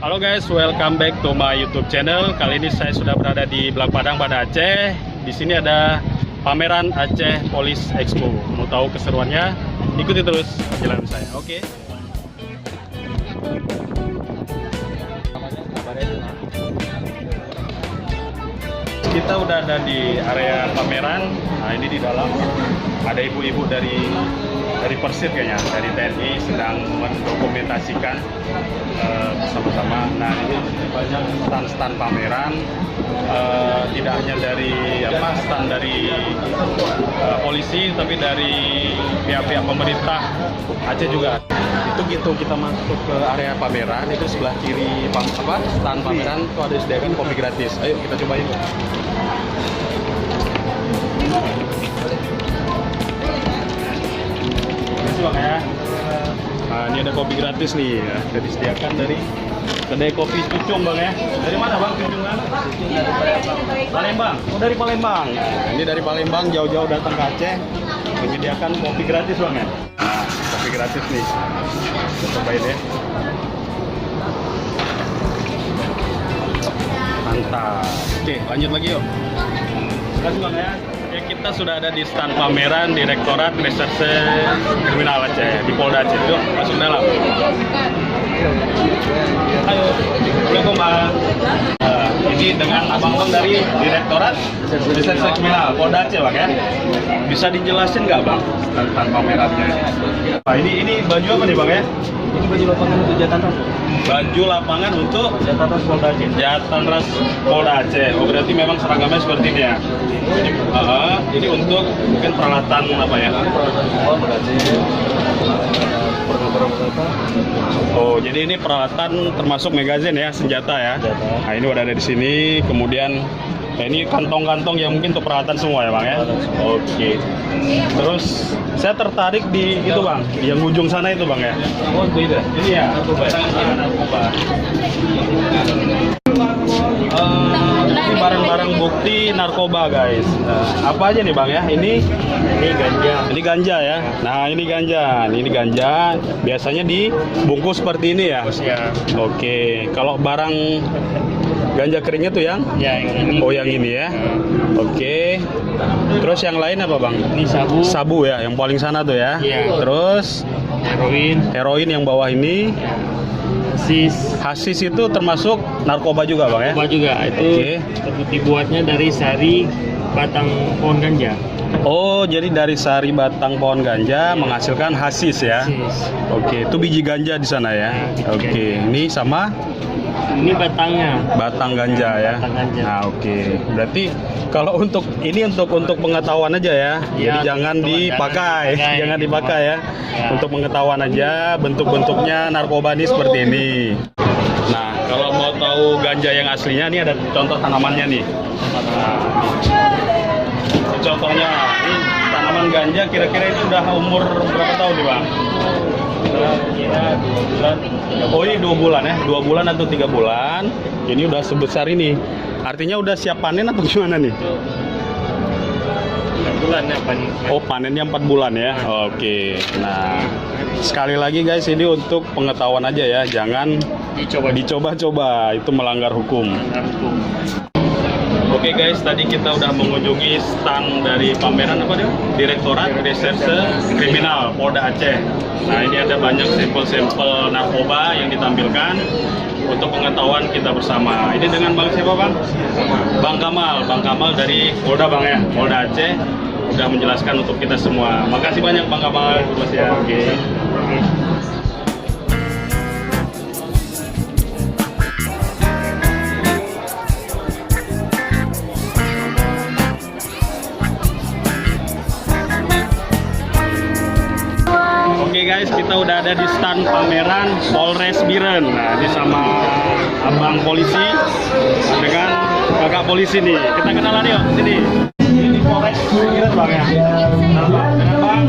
Halo guys, welcome back to my YouTube channel. Kali ini saya sudah berada di Belang Padang, Banda Aceh. Di sini ada pameran Aceh Police Expo. Mau tahu keseruannya? Ikuti terus perjalanan saya. Oke. Kita udah ada di area pameran. Nah, ini di dalam ada ibu-ibu dari Persib kayaknya, dari TNI sedang mendokumentasikan bersama-sama. Nah, ini banyak stand-stand pameran, tidak hanya dari stand dari polisi, tapi dari pihak-pihak pemerintah Aceh juga. Itu gitu, kita masuk ke area pameran, itu sebelah kiri stand pameran itu ada disediakan kopi gratis. Ayo kita cobain. Bang ya. Nah, ini ada kopi gratis nih ya. Sudah disediakan dari kedai kopi Cucung Bang ya. Dari mana Bang Cucungan? Palembang. Oh, dari Palembang. Nah, ini dari Palembang jauh-jauh datang ke Aceh menyediakan kopi gratis Bang ya. Nah, kopi gratis nih. Kita cobain ya. Mantap. Oke, lanjut lagi yuk. Terima kasih Bang ya. Kita sudah ada di stand pameran Direktorat Reserse Kriminal Aceh di Polda Aceh. Yuk, masuk dalam. Ayo, Assalamualaikum Bang. Ini dengan abang-abang dari Direktorat Reserse Kriminal Polda Aceh Bang ya. Bisa dijelasin nggak Bang tentang pamerannya? Nah, ini baju apa nih Bang ya? Ini baju lapangan untuk Jatatan. Baju lapangan untuk Jatatan Polda Aceh. Jatatan Polda Aceh. Oh, berarti memang seragamnya seperti ini ya. Jadi untuk mungkin peralatan apa ya? Oh, jadi ini peralatan termasuk magazine ya, senjata ya. Nah, ini udah ada di sini. Kemudian ini kantong-kantong yang mungkin untuk peralatan semua ya Bang ya. Oke. Terus saya tertarik di itu Bang, yang ujung sana itu Bang ya. Oh, itu ya. Ini ya. Narkoba. Ini barang-barang bukti narkoba guys. Nah, apa aja nih Bang ya? Ini ganja. Ini ganja ya. Nah, ini ganja. Ini ganja. Biasanya dibungkus seperti ini ya. Ya. Oke. Kalau barang ganja keringnya tuh yang? Ya, yang ini. Oh, yang ini ya. Oke. Terus yang lain apa Bang? Ini sabu. Sabu ya, yang paling sana tuh ya. Iya. Terus heroin yang bawah ini. Hasis itu termasuk narkoba juga Bang ya? Narkoba juga. Itu dibuatnya dari sari batang pohon ganja. Oh, jadi dari sari batang pohon ganja menghasilkan hasis ya? Oke, itu biji ganja di sana ya? Oke, ini sama? Ini batangnya. Batang ganja ya? Batang ganja. Nah, oke. Berarti kalau untuk ini untuk pengetahuan aja ya? Ya, jadi jangan dipakai, jangan dipakai ya? Untuk pengetahuan aja, bentuk-bentuknya narkoba ini seperti ini. Nah, kalau mau tahu ganja yang aslinya, ini ada contoh tanamannya nih. Nah, contohnya, ini tanaman ganja kira-kira itu udah umur berapa tahun nih Bang? Kira 2 bulan. Oh, ini 2 bulan ya? 2 bulan atau 3 bulan. Ini udah sebesar ini. Artinya udah siap panen atau gimana nih? 4 bulan ya panen. Oh, panennya 4 bulan ya? Oke. Nah, sekali lagi guys, ini untuk pengetahuan aja ya. Jangan dicoba-coba. Itu melanggar hukum. Oke guys, tadi kita udah mengunjungi stand dari pameran apa dia? Direktorat Reserse Kriminal Polda Aceh. Nah, ini ada banyak sampel-sampel narkoba yang ditampilkan untuk pengetahuan kita bersama. Ini dengan Bang siapa Bang? Bang Kamal dari Polda Bang ya, Polda Aceh. Udah menjelaskan untuk kita semua. Makasih banyak Bang Kamal. Ya. Oke. Oke guys, kita udah ada di stand pameran Polres Biren. Nah, ini sama abang polisi dengan kakak polisi nih. Kita kenalan yuk sini. Ini Polres Biren Bang ya. Dengan Bang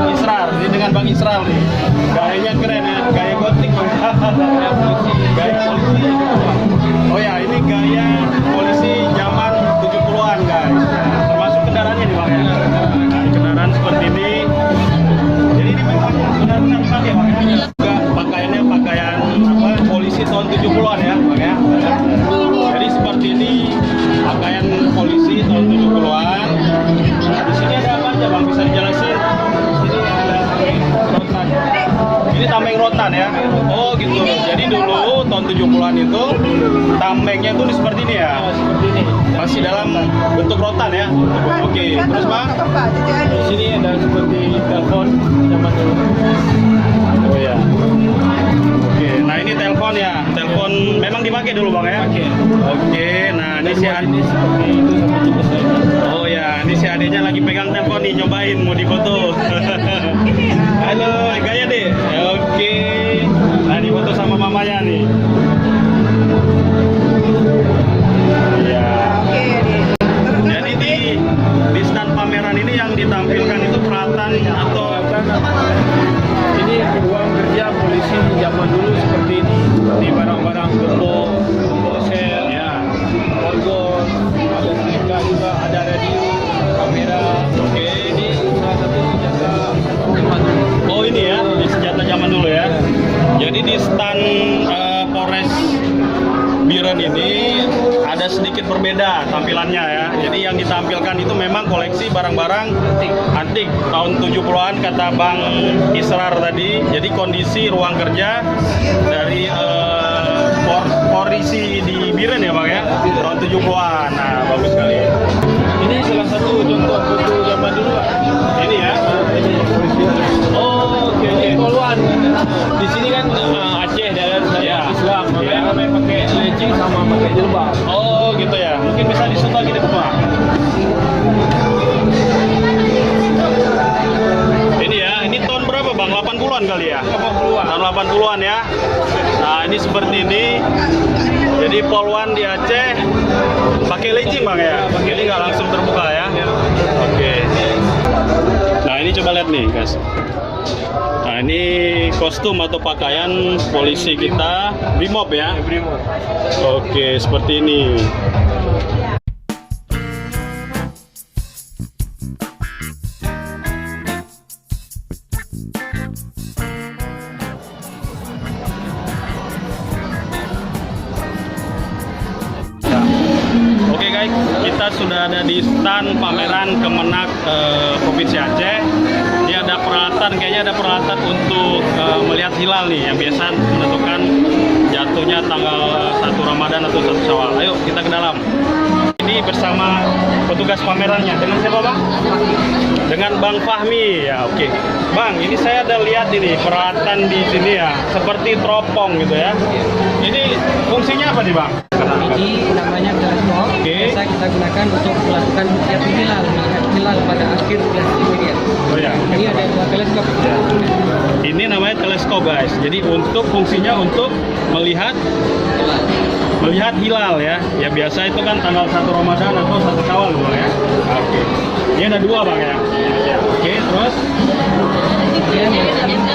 Israr. Ini dengan Bang Israr nih. Gayanya keren ya, gaya gotik Bang. Gaya polisi. Oh ya, ini gaya polisi zaman 70-an guys. Termasuk kendaraannya nih Bang ya. Nah, kendaraan seperti ini. Jadi ini memang benar-benar pakai Bang ya. Juga pakaiannya pakaian polisi tahun 70-an ya, Bang ya. Jadi seperti ini pakaian polisi tahun 70-an. Nah, di sini ada apa aja, Bang? Bisa dijelasin? Ini ada rotan. Ini tameng rotan ya. Oh, gitu. Jadi dulu tahun 70-an itu tamengnya itu seperti ini ya. Seperti ini. Masih dalam bentuk rotan ya. Oke, terus Bang? Di sini ada seperti telepon zaman dulu. Oh ya. Oke, nah ini telepon ya. Telepon memang dipakai dulu Bang ya. Oke. Oke, nah ini si Ini seperti itu sama cepet saja. Oh ya, ini si adiknya lagi pegang telepon nih, nyobain mau difoto. Halo, gaya deh. Oke. Nah, difoto sama mamanya nih. Ya. Jadi di stand pameran ini yang ditampilkan itu peralatan atau Ini ruang kerja polisi zaman dulu seperti ini. Seperti barang-barang gembok, sel, ya. orgon, ada setrika juga, ada radio, kamera. Oke. Ini salah satu senjata zaman dulu. Oh ini ya, di senjata zaman dulu ya. Jadi di stand Polres Biren ini ada sedikit berbeda tampilannya ya. Jadi yang ditampilkan itu memang koleksi barang-barang antik tahun 70-an kata Bang Israr tadi. Jadi kondisi ruang kerja dari polisi di Biren ya Bang ya, tahun 70-an. Nah, bagus sekali. Ini salah satu contoh foto zaman dulu. Ini ya. Ini polisi. Oh, oke oke. Poluan. Di sini kan Aceh daerah Ya. Islam, makanya Ya. kami pakai legging sama pakai jilbab. Oh, gitu ya. Mungkin bisa disut lagi di bawah. Ini ya, ini tahun berapa Bang? 80-an kali ya? 80-an. Tahun 80-an ya. Nah, ini seperti ini. Jadi polwan di Aceh pakai legging Bang ya? Jadi nggak langsung terbuka ya? Oke. Nah, ini coba lihat nih, guys. Nah, ini kostum atau pakaian polisi kita Brimob ya? Brimob. Oke, seperti ini. Oke guys, kita sudah ada di stand pameran Kemenak Provinsi Aceh. Ini ada peralatan, kayaknya ada peralatan untuk melihat hilal nih yang biasa menentukan jatuhnya tanggal 1 Ramadan atau 1 Syawal. Ayo kita ke dalam. Ini bersama petugas pamerannya. Dengan siapa Bang? Dengan Bang Fahmi. Ya oke. Bang, ini saya ada lihat ini peralatan di sini ya, seperti teropong gitu ya. Ini fungsinya apa nih Bang? Ini namanya teleskop. Oke. Biasa kita gunakan untuk melakukan rukyat hilal, melihat hilal pada akhir bulan Zulhijjah. Oh ya. Ini ada dua teleskop. Ini namanya teleskop guys. Jadi untuk fungsinya untuk melihat hilal ya. Ya biasa itu kan tanggal 1 Ramadan atau 1 Syawal gitu ya. Oke. Ini ada dua Bang ya. Oke, terus Kemudian yang ini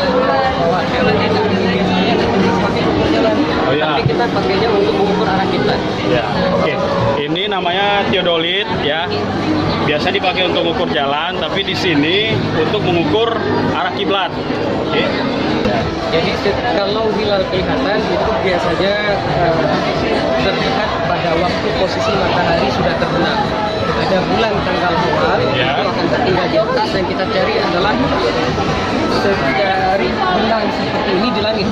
bawa jalan itu biasanya dipakai untuk jalan. Oh, ya. Tapi kita pakainya untuk mengukur arah kiblat. ya, oke. Ini namanya theodolit ya. Biasa dipakai untuk mengukur jalan, tapi di sini untuk mengukur arah kiblat. Oke. Jadi kalau hilal kelihatan itu biasanya terlihat pada waktu posisi matahari sudah terbenam. Ada bulan tanggal awal Ya. itu akan tertinggal di atas dan kita cari adalah dari bintang seperti ini di langit.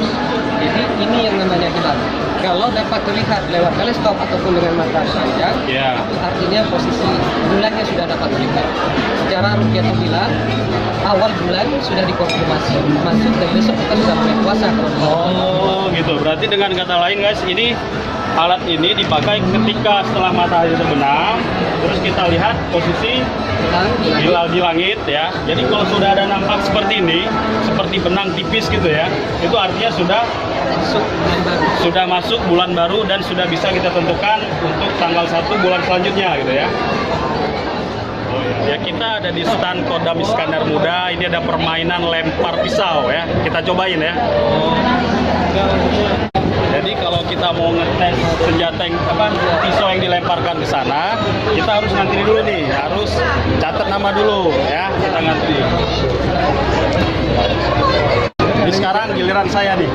Jadi ini yang namanya hilal. Kalau dapat terlihat lewat teleskop ataupun dengan mata telanjang, Ya. itu artinya posisi bulannya sudah dapat terlihat. Secara rukyatul hilal, awal bulan sudah dikonfirmasi masuk dan besok kita sudah mulai puasa. Oh, gitu. Berarti dengan kata lain guys, ini alat ini dipakai ketika setelah matahari terbenam, terus kita lihat posisi hilal di langit ya. Jadi kalau sudah ada nampak seperti ini, seperti benang tipis gitu ya, itu artinya sudah masuk bulan baru dan sudah bisa kita tentukan untuk tanggal 1 bulan selanjutnya gitu ya. Ya, kita ada di stand Kodam Iskandar Muda. Ini ada permainan lempar pisau ya. Kita cobain ya. Jadi kalau kita mau ngetes senjata pisau yang dilemparkan ke sana, kita harus ngantri dulu nih, harus catat nama dulu ya, kita ngantri. Jadi sekarang giliran saya nih.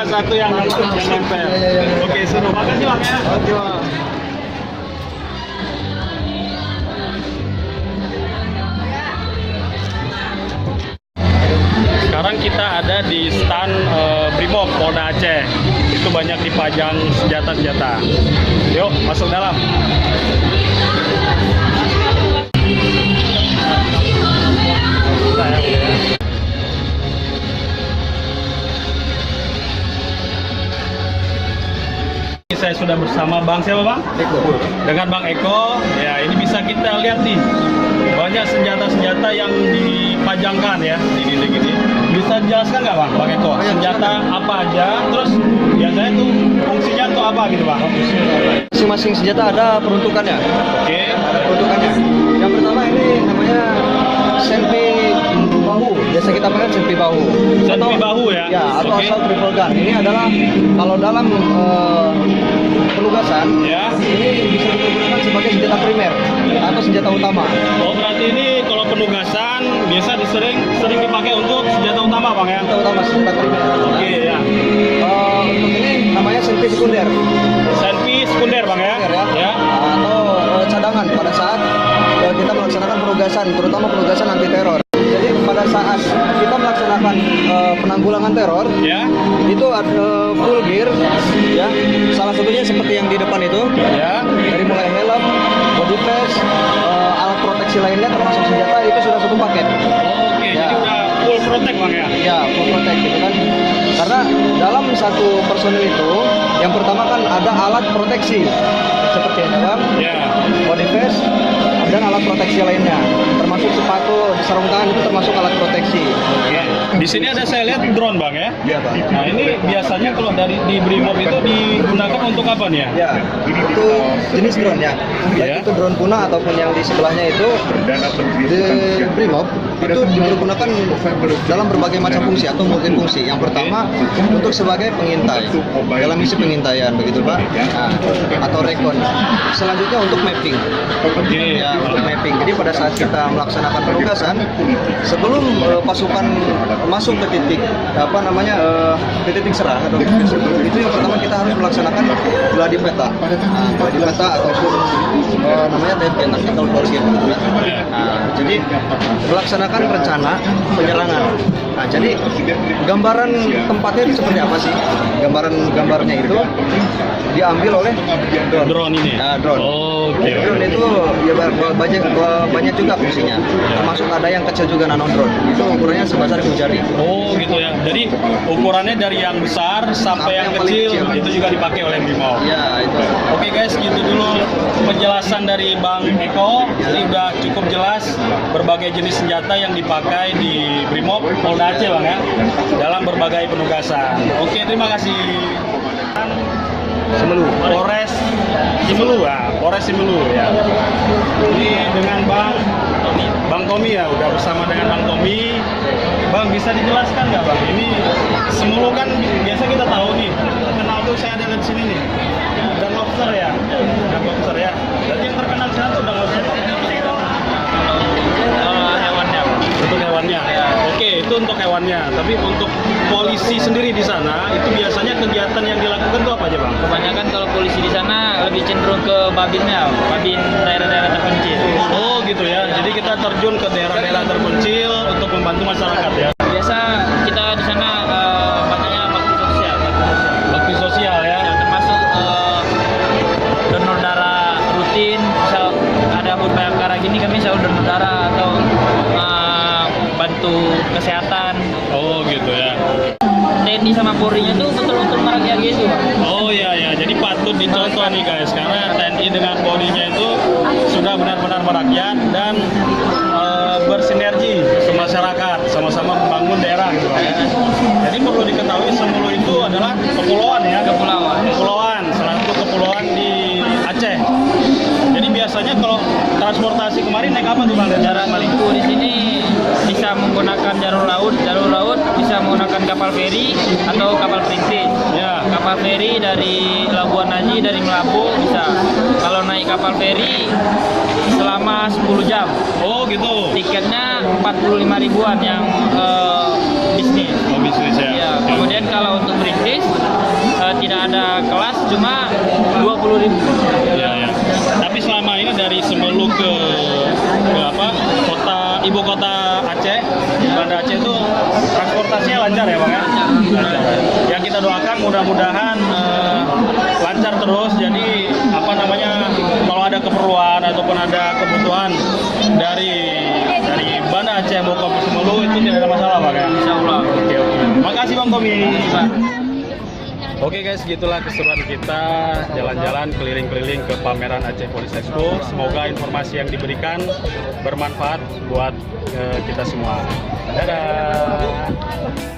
salah satu yang nempel. Oke, seru. Makasih Bang ya. Oke, Bang. Sekarang kita ada di stand Brimob Polda Aceh. Itu banyak dipajang senjata-senjata. Yuk, masuk dalam. Saya sudah bersama Bang siapa Bang? Eko. Dengan Bang Eko, ya ini bisa kita lihat nih banyak senjata-senjata yang dipajangkan ya di dinding ini. Bisa dijelaskan nggak Bang Eko? Senjata apa aja? Terus biasanya tuh fungsinya tuh apa gitu Bang? Masing-masing senjata ada peruntukannya. Oke. Ada peruntukannya. Yang pertama ini namanya senpi bahu. Biasa kita panggil senpi bahu. Senpi bahu ya? Ya, atau Oke. assault rifle gun. Ini adalah kalau dalam penugasan, Ya. ini bisa digunakan sebagai senjata primer atau senjata utama. Oh berarti ini kalau penugasan biasa sering dipakai untuk senjata utama Bang ya? Senjata utama, senjata primer. Oke ya. Untuk ini namanya senpi sekunder. Senpi sekunder Bang ya? Sekunder ya. Atau cadangan pada saat kita melaksanakan penugasan, terutama penugasan anti teror. Jadi pada saat kita melaksanakan penanggulangan teror, Ya. itu ada full gear, ya. Salah satunya seperti yang di depan itu, Ya. dari mulai helm, body vest, alat proteksi lainnya termasuk senjata itu sudah satu paket. Oke, Ya. jadi udah full protect Bang ya? Ya, full protect gitu kan. Karena dalam satu personil itu, yang pertama kan ada alat proteksi seperti helm, Ya. body vest, dan alat proteksi lainnya, termasuk sepatu, sarung tangan itu termasuk alat proteksi. Oke. Di sini ada saya lihat drone Bang ya? Iya, Pak. Nah ini biasanya kalau di Brimob itu digunakan untuk apa nih ya? Ya, itu jenis drone ya. Baik Ya. itu drone punah ataupun yang di sebelahnya itu di Brimob itu digunakan dalam berbagai macam fungsi atau multifungsi. Yang pertama untuk sebagai pengintai dalam misi pengintaian begitu Pak. Nah, atau recon. Selanjutnya untuk mapping. Oke. Ya, untuk mapping. Jadi pada saat kita melaksanakan penugasan, sebelum pasukan masuk ke titik ke titik serang atau titik serbu, itu yang pertama kita harus melaksanakan gladi peta. Nah, gladi peta ataupun namanya TFG, tactical target gitu ya. Nah, jadi melaksanakan rencana penyerangan. Nah, jadi gambaran tempatnya itu seperti apa sih? Gambarnya itu diambil oleh Drone ini. Nah, drone. Oke. Drone itu ya banyak juga fungsinya. Termasuk ada yang kecil juga nano drone. Itu ukurannya sebesar jari. Oh gitu ya. Jadi ukurannya dari yang besar sampai yang paling kecil itu juga dipakai oleh Brimob. Ya, itu. Oke guys, gitu dulu penjelasan dari Bang Eko. Ini udah cukup jelas berbagai jenis senjata yang dipakai di Brimob Polda Aceh Bang ya, dalam berbagai penugasan. Oke, terima kasih. Semelu. Polres Simelu ya, Polres Simelu ya. Ini dengan Bang Tommy ya, udah bersama dengan Bang Tommy. Bang bisa dijelaskan nggak Bang? Ini Simelu kan biasa kita tahu nih, terkenal tuh saya ada di sini nih. Dan lobster ya, dan lobster ya. Dan yang terkenal sana tuh dan lobster. Hewannya, untuk hewannya. Oke, itu untuk hewannya. Tapi untuk polisi sendiri di sana, itu biasanya kegiatan yang dilakukan itu apa aja Bang? Kebanyakan kalau polisi di sana lebih cenderung ke babinnya, babin daerah-daerah terpencil. Oh gitu ya, jadi kita terjun ke daerah-daerah terpencil untuk membantu masyarakat ya. Biasa kita di sana banyaknya bakti sosial. Bakti sosial ya. Ya, termasuk donor darah rutin. Misal ada perkara gini kami selalu donor darah atau bantu kesehatan. Oh gitu ya. TNI sama Polri-nya tuh betul-betul merakyat gitu, Pak. Oh iya ya, jadi patut dicontoh nih guys, karena TNI dengan Polri-nya itu sudah benar-benar merakyat dan bersinergi ke masyarakat, sama-sama membangun daerah gitu Bang, ya. Jadi perlu diketahui Simelu itu adalah kepulauan ya. Kepulauan, salah satu kepulauan di Aceh. Jadi biasanya kalau transportasi kemarin naik apa tuh Bang? Jarak melingkup di sini bisa menggunakan jalur laut bisa menggunakan kapal feri atau kapal perintis. Ya. Kapal feri dari Labuan Haji dari Melabu bisa. Kalau naik kapal feri selama 10 jam. Oh gitu. Tiketnya 45 ribuan yang bisnis. Oh bisnis ya. Ya, kemudian kalau untuk perintis cuma 20.000. Ya. Tapi selama ini dari Semelu ke apa ibu kota Aceh, Banda Aceh itu transportasinya lancar ya Bang ya? Lancar. Yang kita doakan mudah-mudahan lancar terus. Jadi apa namanya, kalau ada keperluan ataupun ada kebutuhan dari Banda Aceh mau ke Semelu itu tidak ada masalah Bang ya? Insya Allah. Oke. Makasih Bang Tommy. Oke guys, gitulah keseruan kita jalan-jalan keliling-keliling ke pameran Aceh Police Expo. Semoga informasi yang diberikan bermanfaat buat kita semua. Dadah.